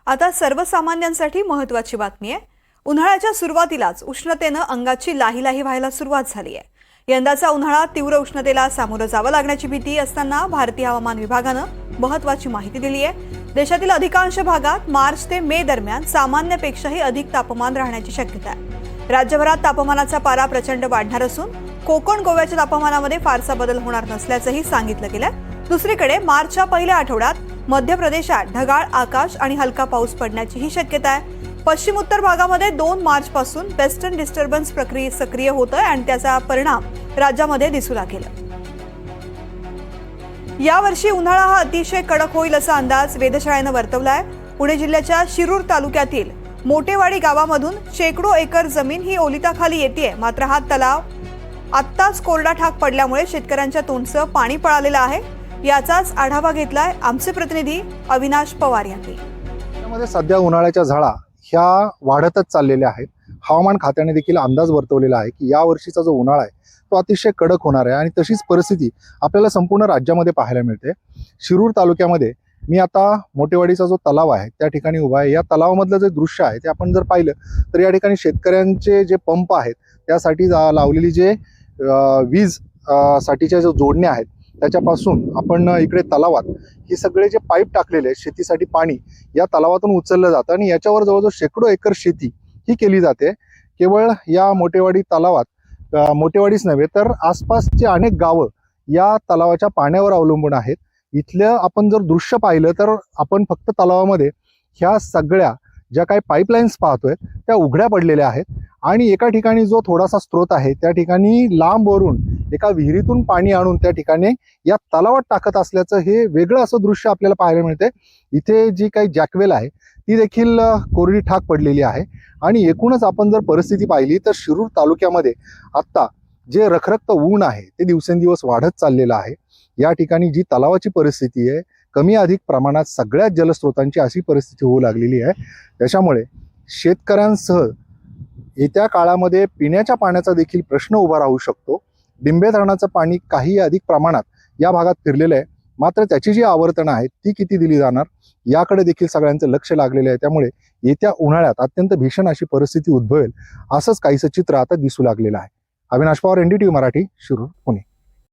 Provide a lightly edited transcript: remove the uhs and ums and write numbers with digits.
आता सर्वसामान्यांसाठी महत्त्वाची बातमी आहे। उन्हाळ्याच्या सुरुवातीलाच उष्णतेनं अंगाची लाही व्हायला सुरुवात झाली आहे। यंदाचा उन्हाळा तीव्र उष्णतेला सामोरं जावं लागण्याची भीती असताना भारतीय हवामान विभागानं महत्त्वाची माहिती दिली आहे। देशातील अधिकांश भागात मार्च ते मे दरम्यान सामान्यपेक्षाही अधिक तापमान राहण्याची शक्यता आहे। राज्यभरात तापमानाचा पारा प्रचंड वाढणार असून कोकण गोव्याच्या तापमानामध्ये फारसा बदल होणार नसल्याचंही सांगितलं गेलंय। दुसरीकडे मार्चच्या पहिल्या आठवड्यात मध्य प्रदेशात ढगाळ आकाश आणि हलका पाऊस पडण्याचीही शक्यता आहे। पश्चिम उत्तर भागामध्ये 2 मार्च पासून वेस्टर्न डिस्टर्बन्स प्रक्रिया सक्रिय होत आहे आणि त्याचा परिणाम राज्यामध्ये दिसू लागेल। यावर्षी उन्हाळा हा अतिशय कडक होईल असा अंदाज वेधशाळेनं वर्तवलाय। पुणे जिल्ह्याच्या शिरूर तालुक्यातील मोटेवाडी गावामधून शेकडो एकर जमीन ही ओलिताखाली येते। मात्र हा तलाव आत्ताच कोरडा ठाक पडल्यामुळे शेतकऱ्यांच्या तोंडचं पाणी पळालेलं आहे। याचाच आढावा घेतलाय आमचे प्रतिनिधी अविनाश पवार यांनी। त्यामध्ये सध्या उन्हाळ्याच्या झळा ह्या वाढतच चाललेल्या आहेत। हवामान खात्याने देखील अंदाज वर्तवलेला आहे की या वर्षीचा जो उन्हाळा आहे तो अतिशय कडक होणार आहे आणि तशीच परिस्थिती आपल्याला संपूर्ण राज्यामध्ये पाहायला मिळते। शिरूर तालुक्यामध्ये मी आता मोटेवाडीचा जो तलाव आहे त्या ठिकाणी उभा आहे। या तलावामधलं जे दृश्य आहे ते आपण जर पाहिलं तर या ठिकाणी शेतकऱ्यांचे जे पंप आहेत त्यासाठी लावलेली जे वीज साठीच्या जो जोडण्या आहेत त्याच्यापासून आपण इकडे तलावात हे सगळे जे पाईप टाकलेले आहेत शेतीसाठी पाणी या तलावातून उचललं जातं आणि याच्यावर जवळजवळ शेकडो एकर शेती ही केली जाते। केवळ या मोटेवाडी तलावात मोटेवाडीच नव्हे तर आसपासचे अनेक गावं या तलावाच्या पाण्यावर अवलंबून आहेत। इथलं आपण जर दृश्य पाहिलं तर आपण फक्त तलावामध्ये ह्या सगळ्या ज्या काही पाईपलाईन्स पाहतोय त्या उघड्या पडलेल्या आहेत आणि एका ठिकाणी जो थोडासा स्रोत आहे त्या ठिकाणी लांबवरून एका विहिरीतून पाणी आणून त्या ठिकाणी या तलावात टाकत असल्याचं हे वेगळं असं दृश्य आपल्याला पाहायला मिळते। इथे जी काही जॅकवेल आहे ती देखील कोरडी ठाक पडलेली आहे आणि एकूणच आपण जर परिस्थिती पाहिली तर शिरूर तालुक्यामध्ये आत्ता जे रखरखत ऊन आहे ते दिवसेंदिवस वाढत चाललेलं आहे। या ठिकाणी जी तलावाची परिस्थिती आहे कमी अधिक प्रमाणात सगळ्याच जलस्रोतांची अशी परिस्थिती होऊ लागलेली आहे। त्याच्यामुळे शेतकऱ्यांसह येत्या काळामध्ये पिण्याच्या पाण्याचा देखील प्रश्न उभा राहू शकतो। डिंबे धरणाचं पाणी काही अधिक प्रमाणात या भागात फिरलेलं आहे, मात्र त्याची जी आवर्तनं आहेत ती किती दिली जाणार याकडे देखील सगळ्यांचं लक्ष लागलेलं आहे। त्यामुळे येत्या उन्हाळ्यात अत्यंत भीषण अशी परिस्थिती उद्भवेल असंच काहीसं चित्र आता दिसू लागलेलं आहे। अविनाश पवार, NDTV मराठी, शिरूर, पुणे।